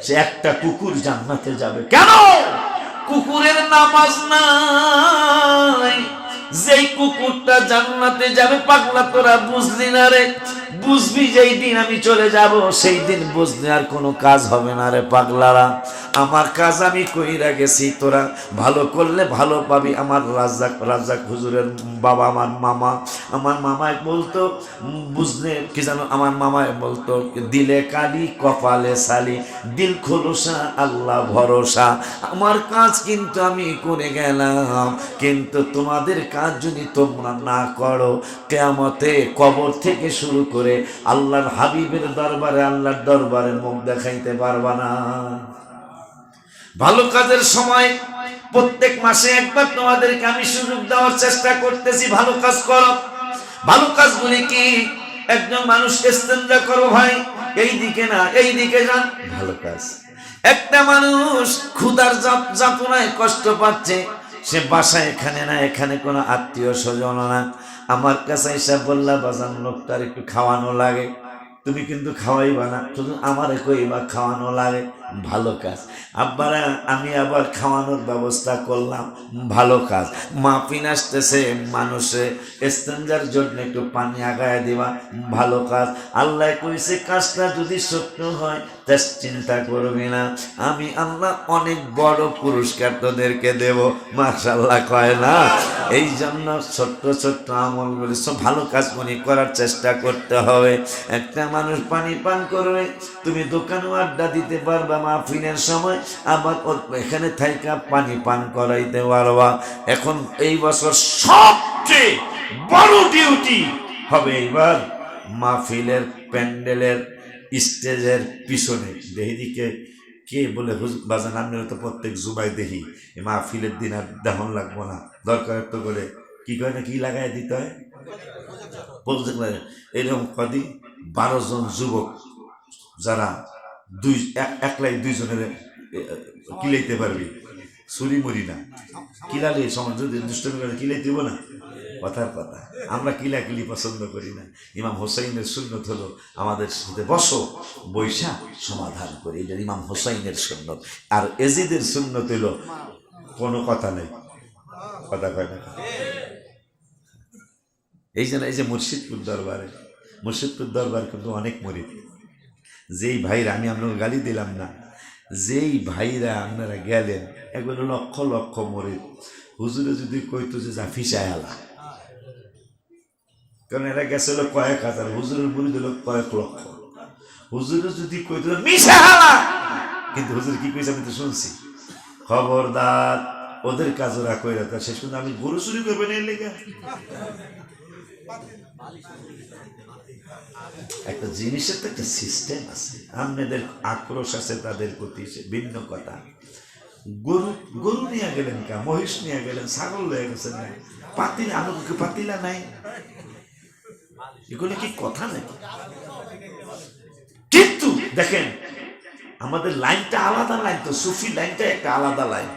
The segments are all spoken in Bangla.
সে একটা কুকুর জান্নাতে যাবে। কেন? কুকুরের নামাজ নাই। যেই কুকুরটা জান্নাতে যাবে, পাগলা তোরা বুঝলি না রে। বুঝবি যেই দিন আমি চলে যাব, সেই দিন বুঝলি আর কোনো কাজ হবে না রে পাগলারা। আমার কাজ আমি কইরা গেছি, তোরা ভালো করলে ভালো পাবি। আমার রাজ্জাক হুজুরের বাবা, আমার মামায় বলতো, বুঝলে কি জানো, আমার মামায় বলতো, দিলে কালি কপালে সালি, দিল খোলসা আল্লাহ ভরসা। আমার কাজ কিন্তু আমি করে গেলাম, কিন্তু তোমাদের কাজ যদি তোমরা না করো, কিয়ামতে কবর থেকে শুরু করে আল্লাহর হাবিবের দরবারে, আল্লাহর দরবারে মুখ দেখাইতে পারবা না। ভালো কাজের সময় প্রত্যেক মাসে একবার তোমাদেরকে আমি সুযোগ দেওয়ার চেষ্টা করতেছি, ভালো কাজ করো। ভালো কাজগুলি কি? একজন মানুষ ইস্তেঞ্জা করো ভাই, এই দিকে না এই দিকে যান, ভালো কাজ। একটা মানুষ ক্ষুধার যাতনায় কষ্ট পাচ্ছে, সে বাসায় এখানে না, এখানে কোনো আত্মীয় স্বজন না, আমার কাছে এসে বললা বাজান লোকটার একটু খাওয়ানো লাগে, তুমি কিন্তু খাওয়াইবা না, শুধু আমারে কইবা খাওয়ানো লাগে, ভালো কাজ। আব্বারা আমি আবার খাওয়ানোর ব্যবস্থা করলাম, ভালো কাজ। মাহফিল আসতেছে, মানুষে ইস্তেঞ্জার জন্য একটু পানি আগায় দিবা, ভালো কাজ। আল্লাহ কইছে কাজটা যদি সত্য হয় তা চিন্তা করবি না, আমি আল্লাহ অনেক বড় পুরস্কার তোদেরকে দেব। মাশাআল্লাহ কয় না? এই জন্য ছোট্ট ছোট্ট আমলগুলি সব ভালো কাজ মনে করার চেষ্টা করতে হবে। একটা মানুষ পানি পান করবে, তুমি দোকানে আড্ডা দিতে পারবা মাহফিলের সময়, আবার এখানে থাইকা পানি পান করাইতে পারবা। এখন এই বছর সবচেয়ে বড় ডিউটি হবে এইবার মাহফিলের প্যান্ডেলের স্টেজের পিছনে। দেহিদিকে কে বলে বাজান, আমি তো প্রত্যেক জুবাই দেখি মাহফিলের দিন আর দেহন লাগবো না, দরকার তো করে কি করে না কি লাগাই দিতে হয়, এরকম কদি 12 জন যুবক যারা একলাই দুইজনের কিলাইতে পারবি, চুরি মরি না, কিলালে সমাজ যদি দুষ্টমি করে কিলাই দিব না, কথার কথা। আমরা কিলাকিলি পছন্দ করি না। ইমাম হোসাইনের সুন্নত হলো আমাদের সাথে বসো, বৈশা সমাধান করি, এটা ইমাম হোসাইনের সুন্নত। আর এজিদের সুন্নত হলো কোনো কথা নেই, কথা কয় না। এই জন্য এই যে মুর্শিদপুর দরবার কিন্তু অনেক মরিদ, যেই ভাইরা, আমি আপনাকে গালি দিলাম না, যেই ভাইরা আপনারা গেলেন এগুলো লক্ষ লক্ষ মরিদ। হুজুরে যদি কইতো যে যা ফিসায় আলা, কারণ এরা গেছিল কয়েক হাজার, হুজুরের মুরিদ হলো কয়েক লক্ষ। হুজুরে যদি কইতো মিশা হালা, কিন্তু হুজুর কি কইছে আমি তো শুনছি, খবরদার ওদের কাজ ওরা কইরা, তার শেষ পর্যন্ত আমি গরু চুরি করবেন এর লেগে। একটা জিনিসের তো একটা সিস্টেম আছে, আপনাদের আক্রোশ আছে তাদের প্রতি, ভিন্ন কথা। গরু নিয়ে গেলেন কা, মহিষ নিয়ে গেলেন, ছাগল নিয়ে গেছেন, পাতিলা আমাকে পাতিলা নাই, এগুলো কি কথা নাকি? কিন্তু দেখেন আমাদের লাইনটা আলাদা লাইন, তো সুফি লাইনটা একটা আলাদা লাইন।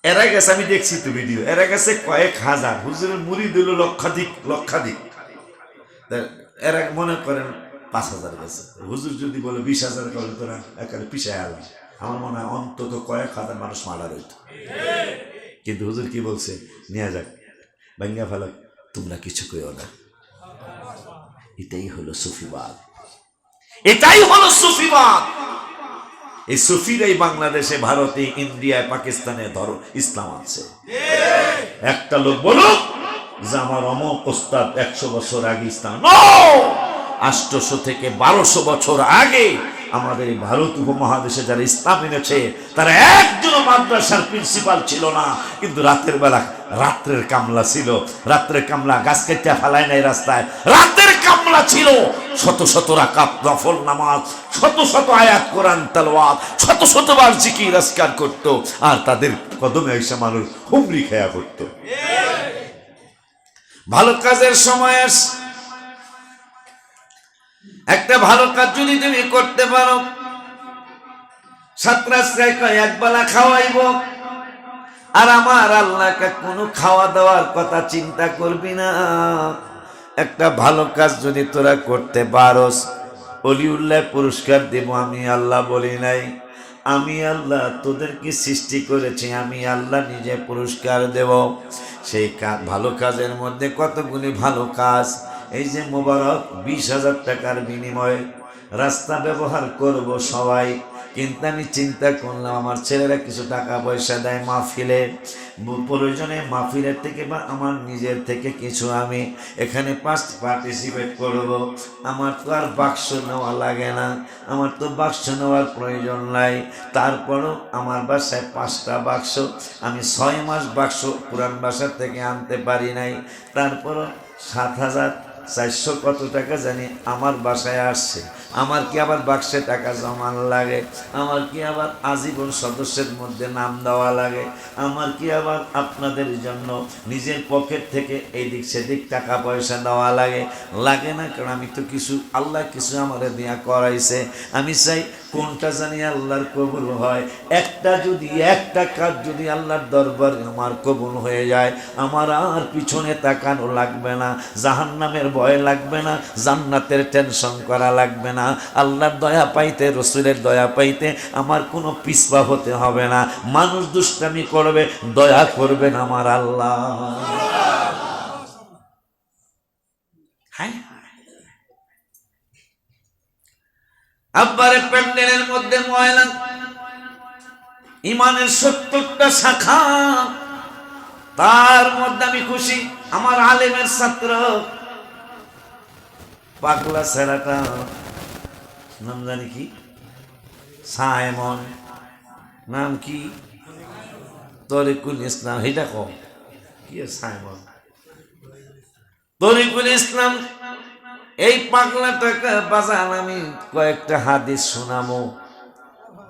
এরা গেছে, আমি দেখছি তো ভিডিও, এরা গেছে কয়েক হাজার, হুজুরের মুরিদ হইল লক্ষাধিক। এরা মনে করেন 5,000 গেছে, হুজুর যদি বলে 20,000 করলে তোরা একেবারে পিছায় আলাম, আমার মনে হয় অন্তত কয়েক হাজার মানুষ মারা রইত। কিন্তু হুজুর কি বলছে, নিয়ে যাক ভাঙ্গা ফেলাক, তোমরা কিছু কইও না। এটাই হলো সুফিবাদ, এটাই হলো সুফিবাদ। এই সুফিরাই বাংলাদেশে, ভারতে, ইন্ডিয়ায়, পাকিস্তানে ধরো ইসলাম আছে। একটা লোক বলো যে আমার অমক ওস্তাদ 100 বছর আগে ইসলাম, 800 থেকে 1200 বছর আগে আমাদের এই ভারত উপমহাদেশে যারা ইসলাম এনেছে তারা একজনও মাদ্রাসার প্রিন্সিপাল ছিল না, কিন্তু রাতের বেলা রাত্রের কামলা ছিল, রাত্রের কামলা গাছ কেটে ফেলায় নাই রাস্তায়, রাতের কামলা ছিল শত শত রাকাত নফল নামাজ, শত শত আয়াত কোরআন তেলাওয়াত, শত শতবার জিকির আজকার করত, আর তাদের কদমে এসে মানুষ হুমড়ি খেয়া করত। ভালো কাজের সময় একটা ভালো কাজ যদি তুমি করতে পারো, ছাত্রাশ্রয় একবেলা খাওয়াইব, আর আমার আল্লাহকে কোনো খাওয়া দাওয়ার কথা চিন্তা করবি না। একটা ভালো কাজ যদি তোরা করতে পারোস, অলিউল্লাহ পুরস্কার দেব আমি আল্লাহ বলি নাই। আমি আল্লাহ তোদেরকে সৃষ্টি করেছি, আমি আল্লাহ নিজে পুরস্কার দেব। সেই ভালো কাজের মধ্যে কতগুলি ভালো কাজ। এই যে মোবারক 20,000 টাকার বিনিময়ে রাস্তা ব্যবহার করব সবাই, কিন্তু আমি চিন্তা করলাম আমার ছেলেরা কিছু টাকা পয়সা দেয় মাহফিলে, প্রয়োজনে মাহফিলের থেকে বা আমার নিজের থেকে কিছু আমি এখানে পার্টিসিপেট করব। আমার তো আর বাক্স নেওয়া লাগে না, আমার তো বাক্স নেওয়ার প্রয়োজন নাই। তারপরও আমার বাসায় 5টা বাক্স, আমি 6 মাস বাক্স পুরান বাসার থেকে আনতে পারি নাই। তারপরও 7,400 কত টাকা জানি আমার বাসায় আসছে। আমার কি আবার বাক্সে টাকা জমান লাগে? আমার কি আবার আজীবন সদস্যের মধ্যে নাম দেওয়া লাগে? আমার কি আবার আপনাদের জন্য নিজের পকেট থেকে এইদিক সেদিক টাকা পয়সা দেওয়া লাগে? লাগে না, কারণ আমি তো কিছু আল্লাহ কিছু আমার দিয়া করাইছে। আমি চাই কোনটা জানি আল্লাহর কবুল হয়। একটা কাজ যদি আল্লাহর দরবারে আমার কবুল হয়ে যায়, আমার আর পিছনে তাকানো লাগবে না, জাহান্নামের ভয় লাগবে না, জান্নাতের টেনশন করা লাগবে না। আল্লাহর দয়া পাইতে, রসুলের দয়া পাইতে আমার কোনো পিছপা হতে হবে না। মানুষ দুষ্টামি করবে, দয়া করবেন আমার আল্লাহ। আব্বারে প্যান্ডেলের মধ্যে ময়লা, ইমানের 70টা শাখা, তার মধ্যে আমি খুশি। আমার আলেমের ছাত্র পাগলা ছেলেটা, নাম জানি কি, সাইমন, নাম কি, তরিকুল ইসলাম, এটা কম কি সাইমন, তরিকুল ইসলাম। এই পাগলাটাকে বাজান আমি কয়েকটা হাদিস শোনামো,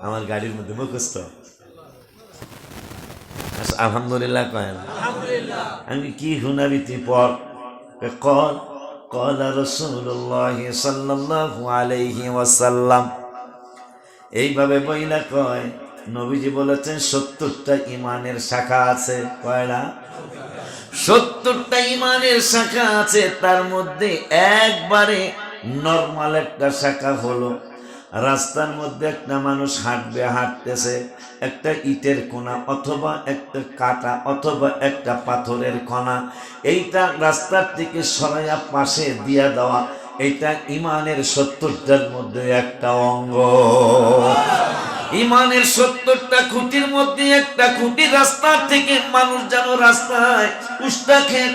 আমার গাড়ির মধ্যে মুখস্থ। আলহামদুলিল্লাহ কয় না, আমি কি শুনাবি তুই পর। কল قال رسول الله صلى الله عليه وسلم, এইভাবে বইলা কয় নবীজি বলেছেন 70টা ইমানের শাখা আছে। কয়টা? 70টা ইমানের শাখা আছে। তার মধ্যে একবারে নরমাল একটা শাখা হলো, রাস্তার মধ্যে একটা মানুষ হাঁটতেছে, একটা ইটের কোনা অথবা একটা কাটা অথবা একটা পাথরের কণা, এইটা রাস্তার থেকে সরাইয়া পাশে দিয়া দেওয়া, এইটা ইমানের 70টার মধ্যে একটা অঙ্গ। ইমানের 70টা খুঁটির মধ্যে একটা খুঁটি। রাস্তার থেকে মানুষ যেন রাস্তায় উস্তা খেয়ে,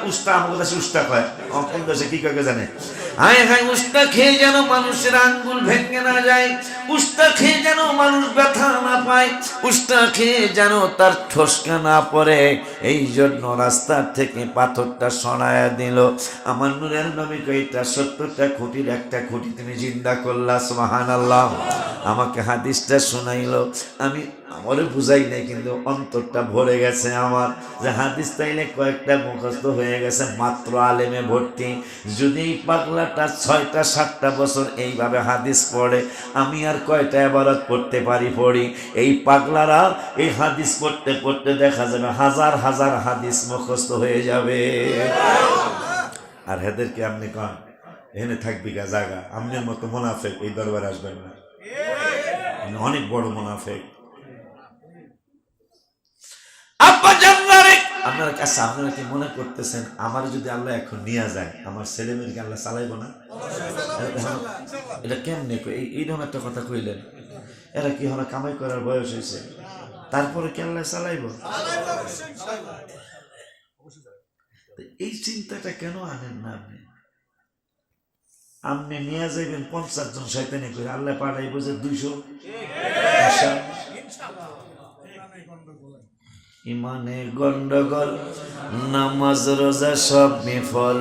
উস্তা আমাদের দেশে উস্তা কয়, কোন দেশে কি কয় জানে, হায় হায় উস্তা খেয়ে যেন মানুষের আঙ্গুল ভেঙে না যায়, উস্তা খেয়ে যেন মানুষ ব্যথা না পায়, উস্তা খেয়ে যেন তার ঠসকা না পড়ে, এই জন্য রাস্তার থেকে পাথরটা সরাইয়া দিল। আমার নূরের নবী কইটা 70টা খুঁটির একটা খুঁটি তুমি জিন্দা করলা, সুবহানাল্লাহ। আমাকে হাদিসটা শোনাইল, আমি আমারও বুঝাই নাই, কিন্তু অন্তরটা ভরে গেছে আমার, যে হাদিস তাইলে কয়েকটা মুখস্থ হয়ে গেছে, মাত্র আলেমে ভর্তি। যদি এই পাগলাটা 6টা 7টা বছর এইভাবে হাদিস পড়ে, আমি আর কয়টা ইবাদত পড়তে পারি পড়ি। এই পাগলারা এই হাদিস পড়তে পড়তে দেখা যাবে হাজার হাজার হাদিস মুখস্থ হয়ে যাবে। আর হেদেরকে আপনি কন এখানে থাকবি গা জায়গা, আমনের মতো মুনাফিক এই দরবারে আসবেন না, অনেক বড় মুনাফিক। আপনারা কাছে আপনারা কি মনে করতেছেন আমার যদি আল্লাহ এখন নিয়ে যায়, আমার ছেলে মেয়েকে আল্লাহ চালাইবো না? এটা কেমনে এই ধরনের একটা কথা কইলেন? এরা কি হলো কামাই করার বয়স হয়েছে, তারপরে কি আল্লাহ চালাইবো? এই চিন্তাটা কেন আনেন না আপনি? আপনি নিয়ে যাইবেন 50 জন শয়তানি করে, আল্লাহ পাঠাইবো যে 200। ইমানে গন্ডগোল, নামাজ রোজা সব বিফল।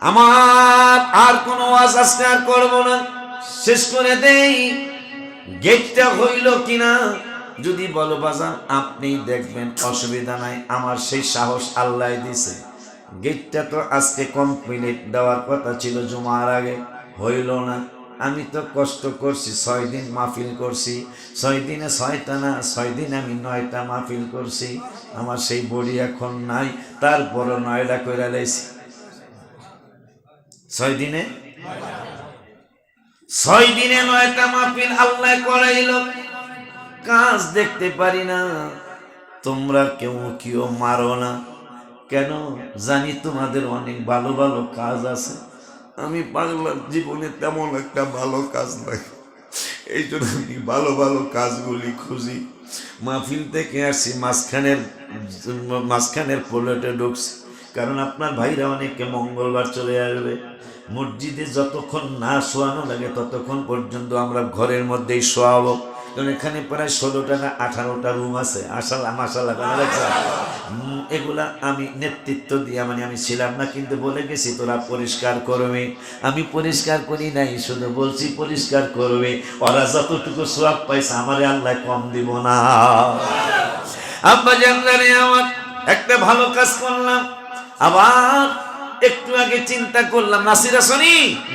আমার আর কোনো ওয়াজ আজকে আর করবো না, শেষ করে দেই। গেটটা হইল কিনা যদি বলো বাজান আপনি দেখবেন, অসুবিধা নাই, আমার সেই সাহস আল্লাহ দিছে। গেটটা তো আজকে কমপ্লিট দেওয়ার কথা ছিল জুমার আগে, হইল না। আমি তো কষ্ট করছি, 6 দিন মাহফিল করছি, 6 দিনে 6টা না, 6 দিন আমি 9টা মাহফিল করছি। আমার সেই বডি এখন নাই, তারপরও 9টা করে লাইছি। 6 দিনে 6 দিনে 9টা মাহফিল আল্লাহ করাইল। কাজ দেখতে পারি না, তোমরা কেউ মারো না কেন? জানি তোমাদের অনেক ভালো ভালো কাজ আছে। আমি বাংলার জীবনে তেমন একটা ভালো কাজ নাই, এই জন্য আমি ভালো ভালো কাজগুলি খুঁজি। মাহফিল থেকে আসছি, মাঝখানের প্লেটে ঢুকছি, কারণ আপনার ভাইরা অনেকে মঙ্গলবার চলে আসবে। মসজিদে যতক্ষণ না শোয়ানো লাগে ততক্ষণ পর্যন্ত আমরা ঘরের মধ্যেই শোয়াবো, কারণ এখানে প্রায় 16টা না 18টা রুম আছে। মাশাআল্লাহ এগুলা আমি নেতৃত্ব দিয়া, মানে আমি ছিলাম না, কিন্তু বলে গেছি তোরা পরিষ্কার করবে। আমি পরিষ্কার করি নাই, শুধু বলছি পরিষ্কার করবে। ওরা যতটুকু সওয়াব পাইছে আমারে আল্লাহ কম দিব না। আব্বা জানলে আমার একটা ভালো কাজ করলাম, আবার একটু আগে চিন্তা করলাম,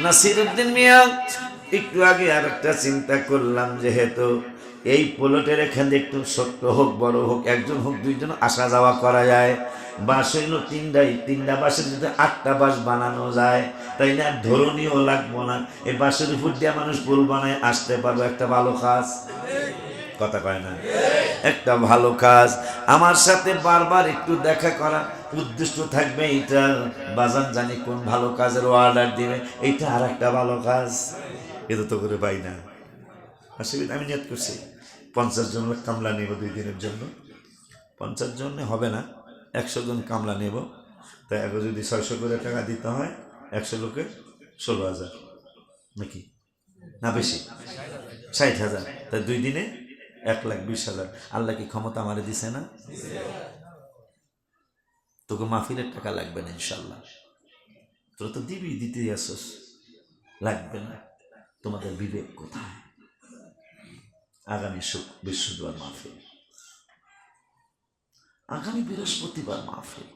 নাসিরউদ্দিন মিয়া, একটু আগে আর একটা চিন্তা করলাম, যেহেতু এই প্লটের এখানে একটু ছোট্ট হোক বড় হোক, একজন হোক দুইজন আসা যাওয়া করা যায়। বাস হইল 3টা বাসের যদি 8টা বাস বানানো যায়, তাই না? ধরনীয় লাগবো না, এই বাসের উপর দিয়ে মানুষ পুল বানায় আসতে পারবো। একটা ভালো কাজ, কথা কয় না? একটা ভালো কাজ। আমার সাথে বারবার একটু দেখা করা উদ্দেশ্য থাকবে, এইটা বাজান জানি কোন ভালো কাজের অর্ডার দিবে, এইটা আর একটা ভালো কাজ। এটা তো করে পাই না। আসলে আমি নিয়ত করছি 50 জন কামলা নেব 2 দিনের জন্য। 50 জনে হবে না, 100 জন কামলা নেব। তাই এখন যদি 600 করে টাকা দিতে হয়, 100 লোকে 16,000 নাকি না বেশি, 60,000। তাই 2 দিনে 1,20,000। আল্লাহ কি ক্ষমতা আমারে দিছে না? তোকে মাহফিলের টাকা লাগবে না ইনশাল্লাহ। তোরা তো দিবি, দিতেই আসস, লাগবে না। তোমাদের বিবেক কোথায়? আগামী বৃহস্পতিবার মাহফিল, আগামী বৃহস্পতিবার মাহফিল,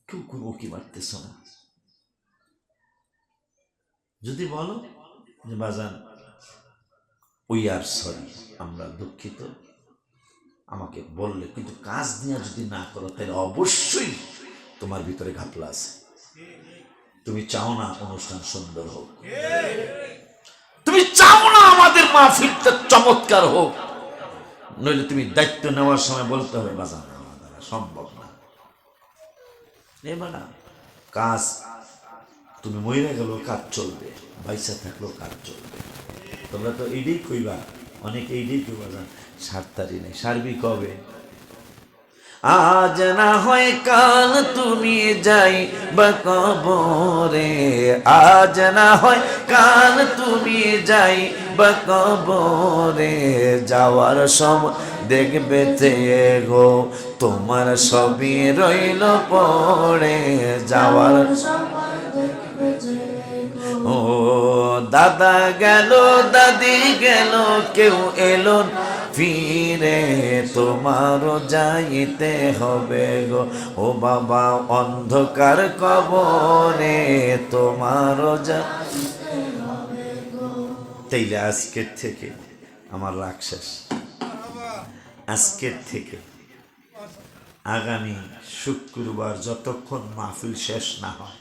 কেউ কোনো কি মারতেছ না। যদি বলো যে বাজান উই আর সরি, আমরা দুঃখিত, আমাকে বললে, কিন্তু কাজ নিয়ে যদি না করো তাহলে অবশ্যই তোমার ভিতরে ঘাপলা আছে। তুমি চাও না অনুষ্ঠান সুন্দর হোক, তুমি চাও না আমাদের মাহফিলটা চমৎকার হোক, নইলে তুমি দায়িত্ব নেওয়ার সময় বলতে হবে বাজান আমার দ্বারা সম্ভব না। এবার কাজ তুমি মরে গেলেও কাজ চলবে, পয়সা থাকলেও কাজ চলবে। তোমরা তো এইটাই কইবা, অনেকে এইটাই কইবা, সারতারি নেই, সারবি কবে? আজ না হয় কাল তুমি যাই বা কবরে, আজ না হয় কাল তুমি যাই বা কবরে, যাওয়ার সময় দেখবে চেয়ে গো তোমার সবই রইল পড়ে, যাওয়ার ও দাদা গেল দাদি গেল কেউ এলো ফিরে, তোমারও যাইতে হবে গো ও বাবা অন্ধকার কবরে, তোমারও যাইতে হবে গো। তাইলে আজকের থেকে আমার রাগ শেষ। আজকের থেকে আগামী শুক্রবার যতক্ষণ মাহফিল শেষ না হয়